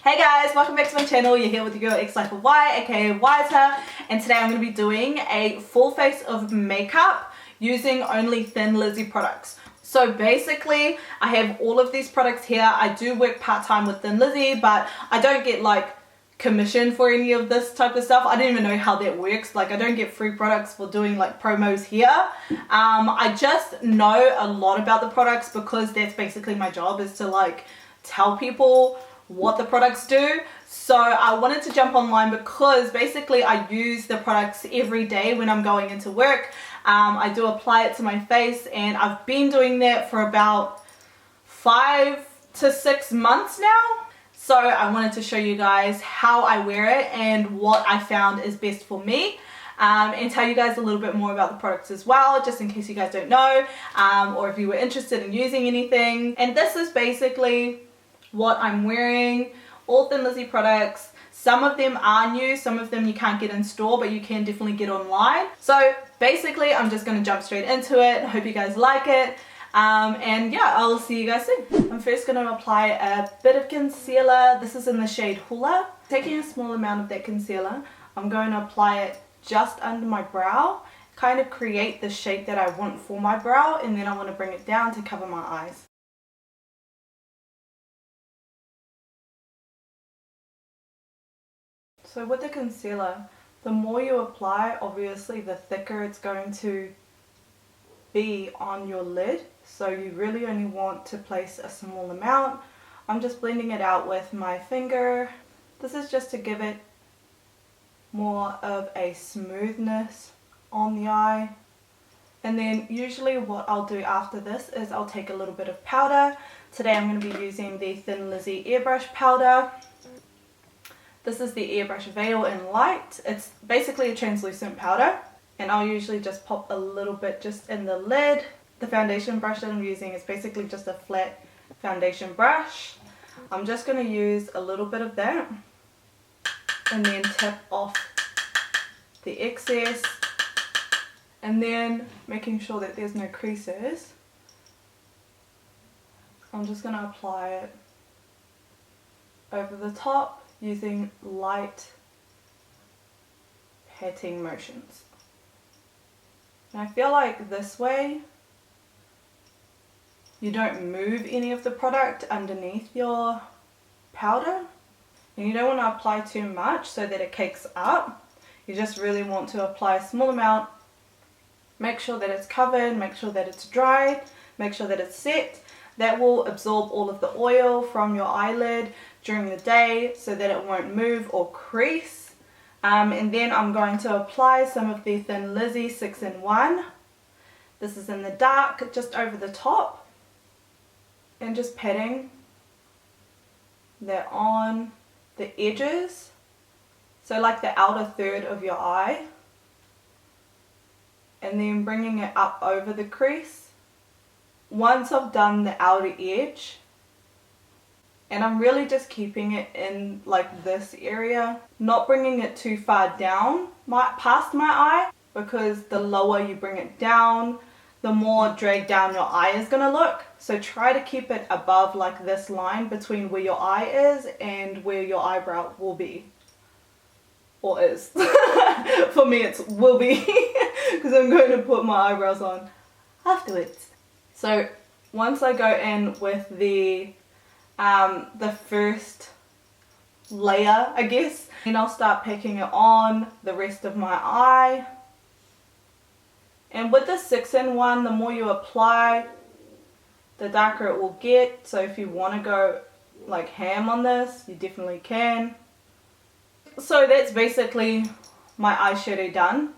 Hey guys, welcome back to my channel. You're here with your girl X Life of Y, aka EYESHADOW, and today I'm going to be doing a full face of makeup using only Thin Lizzy products. So basically, I have all of these products here. I do work part-time with Thin Lizzy, but I don't get like commission for any of this type of stuff. I don't even know how that works. Like, I don't get free products for doing like promos here. I just know a lot about the products because that's basically my job, is to like tell people what the products do. So I wanted to jump online because basically I use the products every day when I'm going into work. I do apply it to my face, and I've been doing that for about 5 to 6 months now. So I wanted to show you guys how I wear it and what I found is best for me, and tell you guys a little bit more about the products as well, just in case you guys don't know, or if you were interested in using anything. And this is basically what I'm wearing, all Thin Lizzy products. Some of them are new, some of them you can't get in store, but you can definitely get online. So basically I'm just going to jump straight into it. I hope you guys like it, and yeah, I'll see you guys soon. I'm first going to apply a bit of concealer. This is in the shade Hula. Taking a small amount of that concealer, I'm going to apply it just under my brow, kind of create the shape that I want for my brow, and then I want to bring it down to cover my eyes. So with the concealer, the more you apply, obviously the thicker it's going to be on your lid. So you really only want to place a small amount. I'm just blending it out with my finger. This is just to give it more of a smoothness on the eye. And then usually what I'll do after this is I'll take a little bit of powder. Today I'm going to be using the Thin Lizzy airbrush powder. This is the airbrush Veil in Light. It's basically a translucent powder, and I'll usually just pop a little bit just in the lid. The foundation brush that I'm using is basically just a flat foundation brush. I'm just going to use a little bit of that and then tap off the excess, and then making sure that there's no creases, I'm just going to apply it over the top using light patting motions. And I feel like this way you don't move any of the product underneath your powder, and you don't want to apply too much so that it cakes up. You just really want to apply a small amount, make sure that it's covered, make sure that it's dry, make sure that it's set. That will absorb all of the oil from your eyelid during the day so that it won't move or crease. And then I'm going to apply some of the Thin Lizzy 6-in-1. This is in the dark, just over the top, and just patting that on the edges, so like the outer third of your eye, and then bringing it up over the crease. Once I've done the outer edge, and I'm really just keeping it in like this area, not bringing it too far down past my eye, because the lower you bring it down, the more dragged down your eye is going to look. So try to keep it above like this line between where your eye is and where your eyebrow will be, or is. For me it's will be, because I'm going to put my eyebrows on afterwards. So once I go in with the first layer, I guess, and I'll start packing it on the rest of my eye. And with the 6-in-1, the more you apply, the darker it will get. So if you want to go like ham on this, you definitely can. So that's basically my eyeshadow done.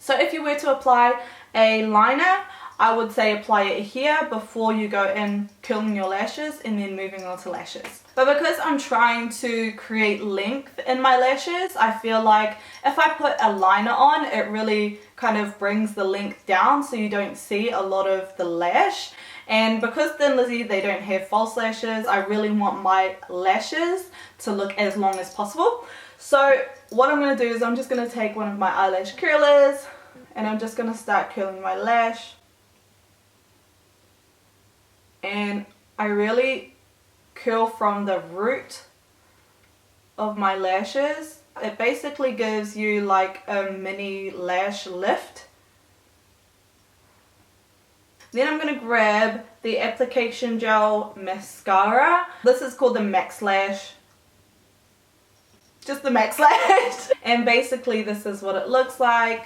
So if you were to apply a liner, I would say apply it here before you go in curling your lashes and then moving on to lashes. But because I'm trying to create length in my lashes, I feel like if I put a liner on, it really kind of brings the length down so you don't see a lot of the lash. And because Thin Lizzy, they don't have false lashes, I really want my lashes to look as long as possible. So what I'm going to do is I'm just going to take one of my eyelash curlers, and I'm just going to start curling my lash. And I really curl from the root of my lashes. It basically gives you like a mini lash lift. Then I'm going to grab the application gel mascara. This is called the Max Lash. Just the Max Lash. And basically this is what it looks like.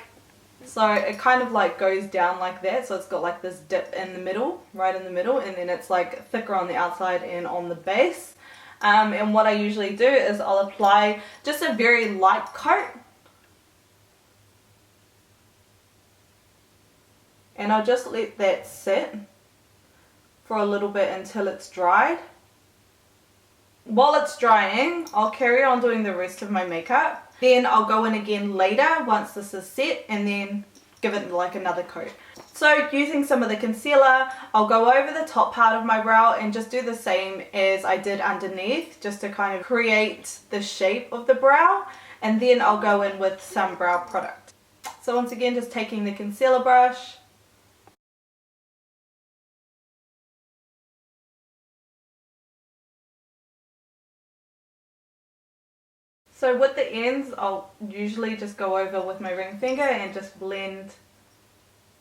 So it kind of like goes down like that. So it's got like this dip in the middle, right in the middle. And then it's like thicker on the outside and on the base. And what I usually do is I'll apply just a very light coat. And I'll just let that sit for a little bit until it's dried. While it's drying, I'll carry on doing the rest of my makeup. Then I'll go in again later once this is set and then give it like another coat. So using some of the concealer, I'll go over the top part of my brow and just do the same as I did underneath, just to kind of create the shape of the brow. And then I'll go in with some brow product. So once again, just taking the concealer brush. So with the ends, I'll usually just go over with my ring finger and just blend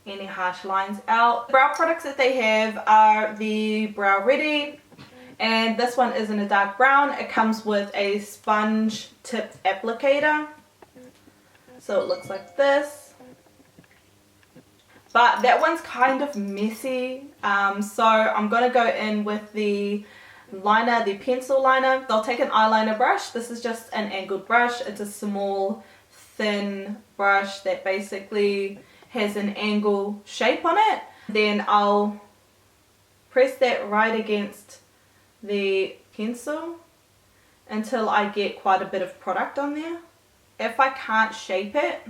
any harsh lines out. The brow products that they have are the Brow Ready, and this one is in a dark brown. It comes with a sponge tip applicator. So it looks like this. But that one's kind of messy. So I'm going to go in with the liner, the pencil liner. I'll take an eyeliner brush. This is just an angled brush. It's a small, thin brush that basically has an angle shape on it. Then I'll press that right against the pencil until I get quite a bit of product on there. If I can't shape it,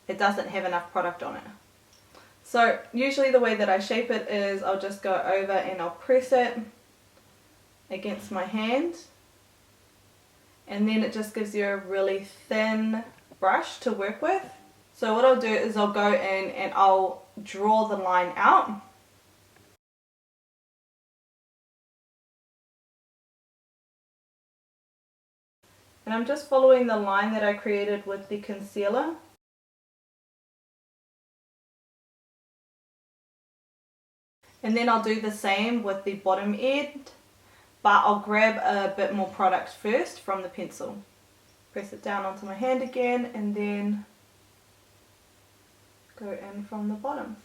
it doesn't have enough product on it. So usually the way that I shape it is I'll just go over and I'll press it against my hand, and then it just gives you a really thin brush to work with. So what I'll do is I'll go in and I'll draw the line out. And I'm just following the line that I created with the concealer. And then I'll do the same with the bottom end, but I'll grab a bit more product first from the pencil. Press it down onto my hand again and then go in from the bottom.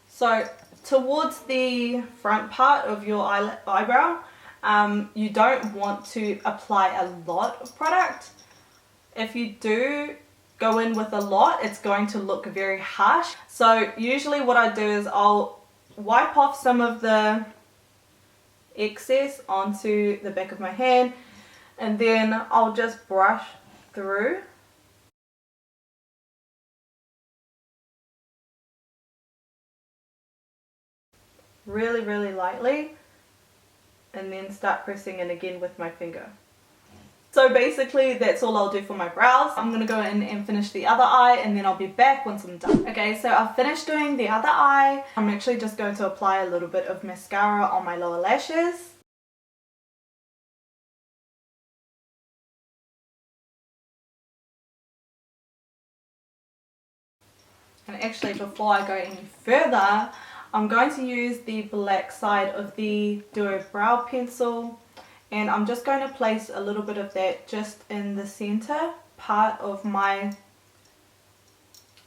So towards the front part of your eyebrow, you don't want to apply a lot of product. If you do go in with a lot, it's going to look very harsh. So usually what I do is I'll wipe off some of the excess onto the back of my hand, and then I'll just brush through. Really, really lightly, and then start pressing in again with my finger. So basically that's all I'll do for my brows. I'm going to go in and finish the other eye, and then I'll be back once I'm done. Okay, so I've finished doing the other eye. I'm actually just going to apply a little bit of mascara on my lower lashes. And actually, before I go any further, I'm going to use the black side of the Duo Brow Pencil, and I'm just going to place a little bit of that just in the center part of my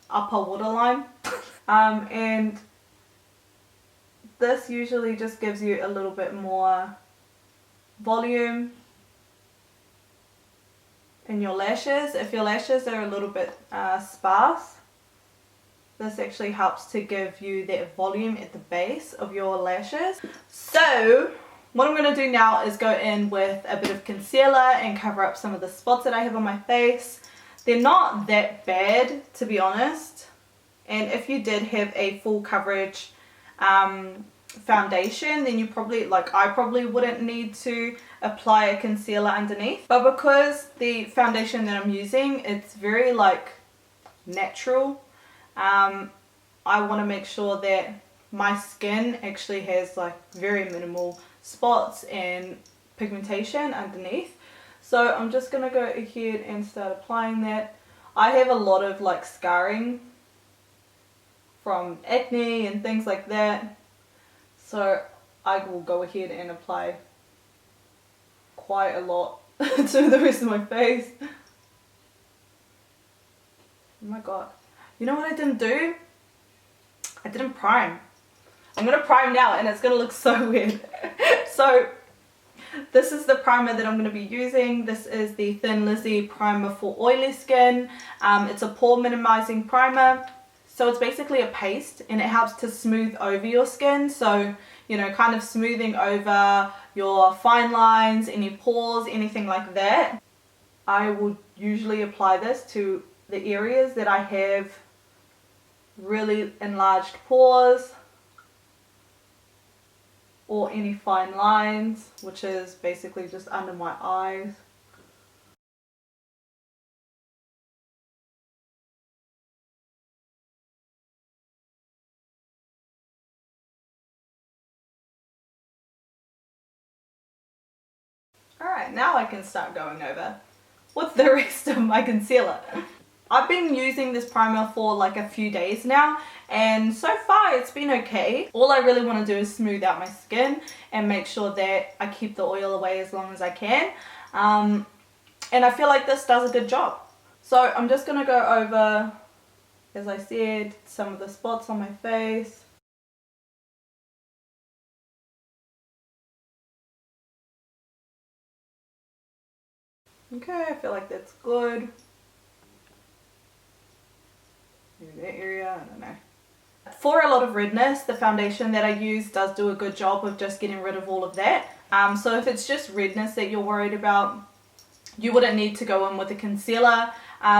upper waterline. And this usually just gives you a little bit more volume in your lashes. If your lashes are a little bit sparse, this actually helps to give you that volume at the base of your lashes. So what I'm going to do now is go in with a bit of concealer and cover up some of the spots that I have on my face. They're not that bad, to be honest. And if you did have a full coverage foundation, then you probably, like I probably wouldn't need to apply a concealer underneath. But because the foundation that I'm using, it's very like natural, I want to make sure that my skin actually has like very minimal spots and pigmentation underneath. So I'm just going to go ahead and start applying that. I have a lot of like scarring from acne and things like that, so I will go ahead and apply quite a lot to the rest of my face. Oh my god. You know what I didn't do? I didn't prime. I'm going to prime now and it's going to look so weird. So this is the primer that I'm going to be using. This is the Thin Lizzy primer for oily skin. It's a pore minimizing primer. So it's basically a paste and it helps to smooth over your skin. So, you know, kind of smoothing over your fine lines, any pores, anything like that. I would usually apply this to the areas that I have really enlarged pores or any fine lines, which is basically just under my eyes. Alright, now I can start going over with the rest of my concealer. I've been using this primer for like a few days now and so far it's been okay. All I really want to do is smooth out my skin and make sure that I keep the oil away as long as I can. And I feel like this does a good job. So I'm just going to go over, as I said, some of the spots on my face. Okay, I feel like that's good. Maybe that area, I don't know. For a lot of redness, the foundation that I use does do a good job of just getting rid of all of that. So if it's just redness that you're worried about, you wouldn't need to go in with a concealer.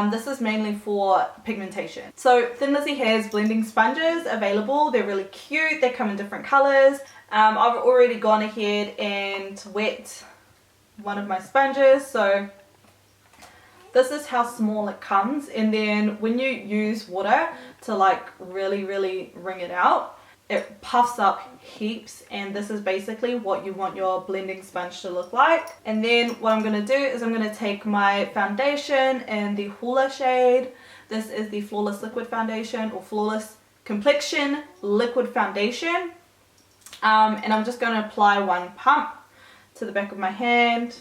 This is mainly for pigmentation. So Thin Lizzy has blending sponges available. They're really cute. They come in different colors. I've already gone ahead and wet one of my sponges. So this is how small it comes, and then when you use water to like really wring it out, it puffs up heaps, and this is basically what you want your blending sponge to look like. And then what I'm going to do is I'm going to take my foundation in the Hula shade. This is the Flawless Liquid Foundation or Flawless Complexion Liquid Foundation. And I'm just going to apply one pump to the back of my hand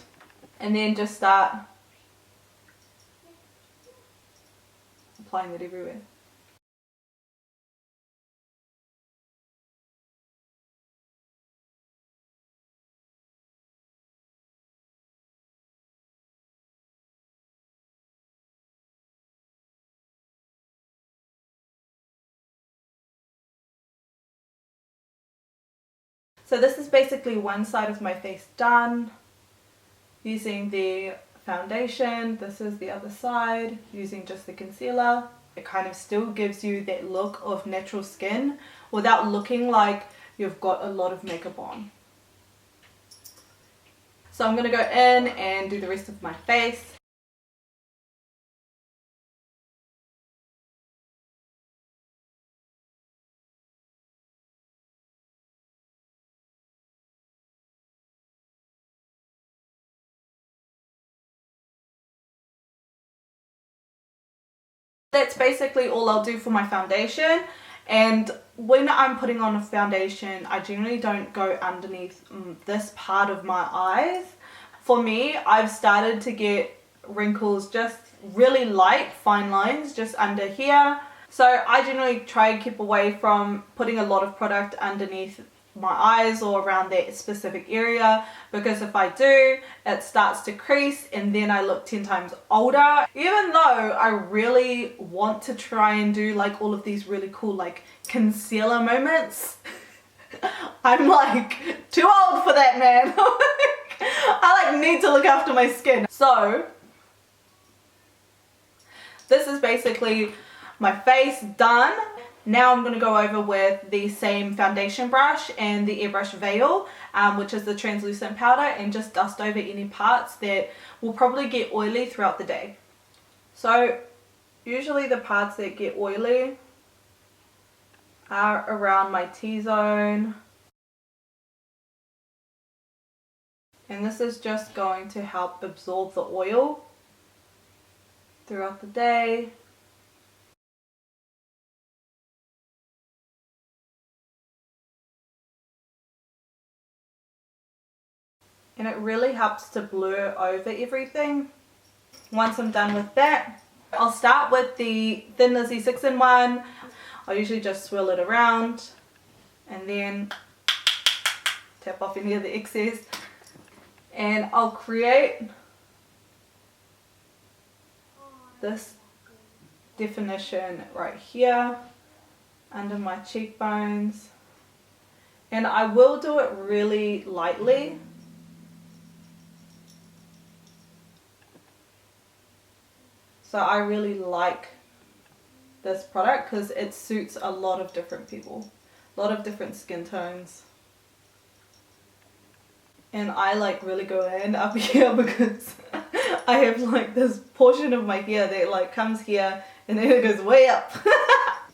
and then just start applying it everywhere. So this is basically one side of my face done using the foundation. This is the other side using just the concealer. It kind of still gives you that look of natural skin without looking like you've got a lot of makeup on. So I'm going to go in and do the rest of my face. That's basically all I'll do for my foundation. And when I'm putting on a foundation, I generally don't go underneath this part of my eyes. For me, I've started to get wrinkles, just really light fine lines just under here. So I generally try and keep away from putting a lot of product underneath my eyes or around that specific area, because if I do, it starts to crease and then I look 10 times older. Even though I really want to try and do like all of these really cool like concealer moments, I'm like too old for that, man. I like need to look after my skin. So this is basically my face done. Now I'm going to go over with the same foundation brush and the airbrush veil, which is the translucent powder, and just dust over any parts that will probably get oily throughout the day. So usually the parts that get oily, are around my T-zone. And this is just going to help absorb the oil throughout the day. And it really helps to blur over everything. Once I'm done with that, I'll start with the Thin Lizzy 6-in-1. I usually just swirl it around and then tap off any of the excess. And I'll create this definition right here under my cheekbones. And I will do it really lightly. So I really like this product because it suits a lot of different people, a lot of different skin tones. And I like really go in up here because I have like this portion of my hair that like comes here and then it goes way up.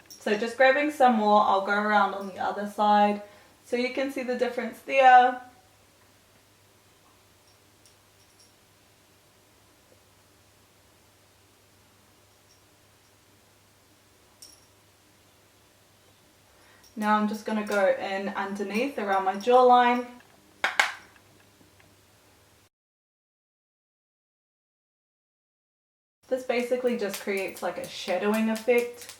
So just grabbing some more, I'll go around on the other side so you can see the difference there. Now I'm just going to go in underneath around my jawline. This basically just creates like a shadowing effect.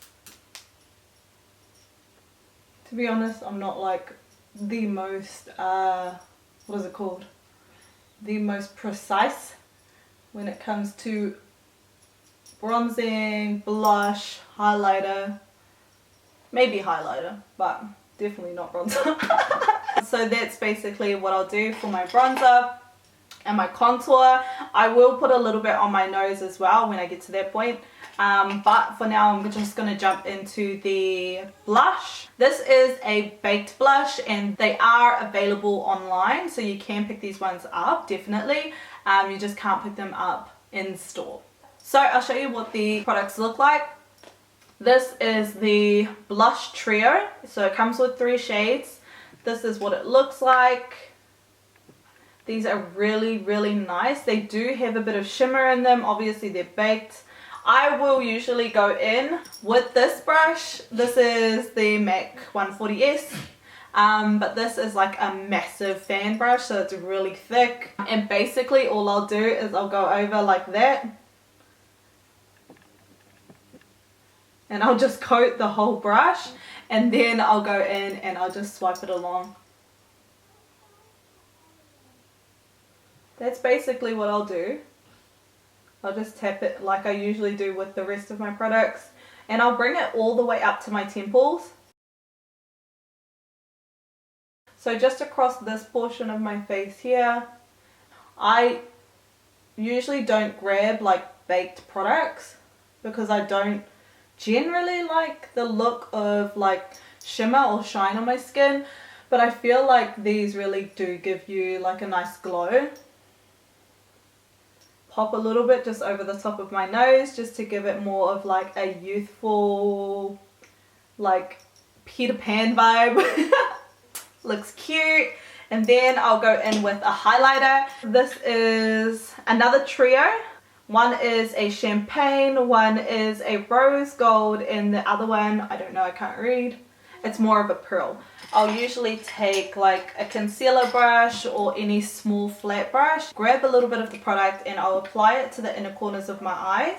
To be honest, I'm not like the most, what is it called? The most precise when it comes to bronzing, blush, highlighter. Maybe highlighter, but definitely not bronzer. So that's basically what I'll do for my bronzer and my contour. I will put a little bit on my nose as well when I get to that point. But for now I'm just going to jump into the blush. This is a baked blush and they are available online, so you can pick these ones up, definitely. You just can't pick them up in store. So I'll show you what the products look like. This is the blush trio, so it comes with 3 shades. This is what it looks like. These are really, really nice. They do have a bit of shimmer in them. Obviously they're baked. I will usually go in with this brush. This is the MAC 140S. But this is like a massive fan brush, so it's really thick. And basically all I'll do is I'll go over like that. And I'll just coat the whole brush, and then I'll go in and I'll just swipe it along. That's basically what I'll do. I'll just tap it like I usually do with the rest of my products, and I'll bring it all the way up to my temples. So just across this portion of my face here. I usually don't grab like baked products because I don't generally like the look of like shimmer or shine on my skin, but I feel like these really do give you like a nice glow. Pop a little bit just over the top of my nose just to give it more of like a youthful, like Peter Pan vibe. Looks cute. And then I'll go in with a highlighter. This is another trio. One is a champagne, one is a rose gold, and the other one, I don't know, I can't read. It's more of a pearl. I'll usually take like a concealer brush or any small flat brush, grab a little bit of the product, and I'll apply it to the inner corners of my eyes.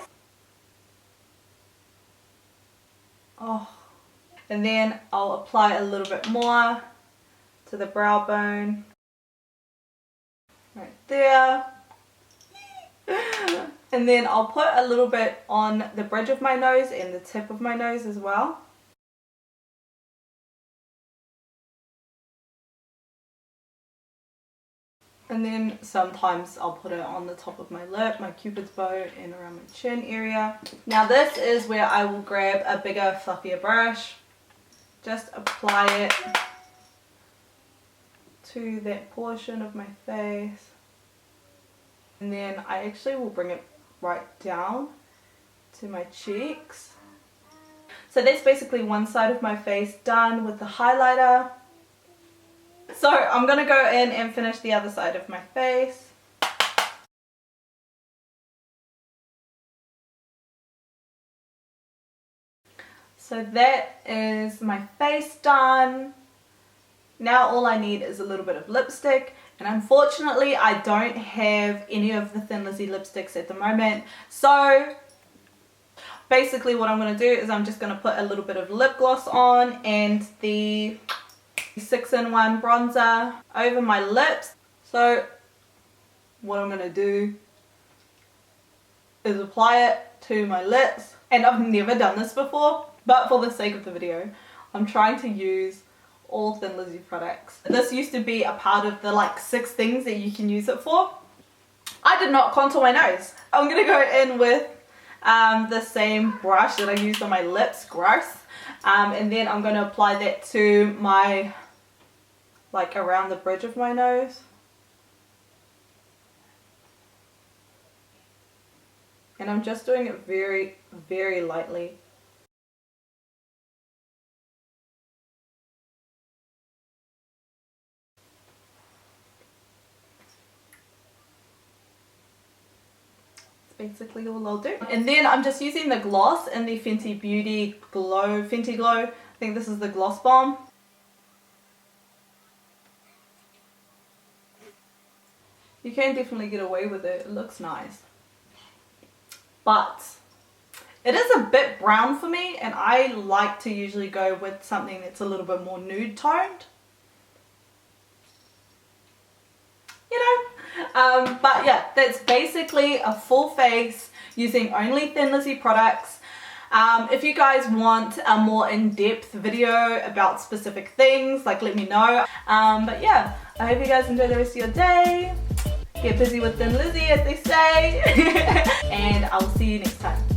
Oh. And then I'll apply a little bit more to the brow bone. Right there. And then I'll put a little bit on the bridge of my nose and the tip of my nose as well. And then sometimes I'll put it on the top of my lip, my cupid's bow, and around my chin area. Now this is where I will grab a bigger, fluffier brush. Just apply it to that portion of my face. And then I actually will bring it right down to my cheeks. So that's basically one side of my face done with the highlighter. So I'm gonna go in and finish the other side of my face. So that is my face done. Now all I need is a little bit of lipstick, and unfortunately I don't have any of the Thin Lizzy lipsticks at the moment. So basically what I'm going to do is I'm just going to put a little bit of lip gloss on and the 6-in-1 bronzer over my lips. So what I'm going to do is apply it to my lips, and I've never done this before, but for the sake of the video I'm trying to use all Thin Lizzy products. This used to be a part of the like 6 things that you can use it for. I did not contour my nose. I'm gonna go in with the same brush that I used on my lips, gross, and then I'm gonna apply that to my, like around the bridge of my nose. And I'm just doing it very, very lightly. Basically all I'll do. And then I'm just using the gloss in the Fenty Beauty Fenty Glow. I think this is the Gloss Bomb. You can definitely get away with it. It looks nice. But it is a bit brown for me, and I like to usually go with something that's a little bit more nude toned. You know? But yeah, that's basically a full face using only Thin Lizzy products. If you guys want a more in-depth video about specific things, like let me know. But yeah, I hope you guys enjoy the rest of your day. Get busy with Thin Lizzy, as they say. And I will see you next time.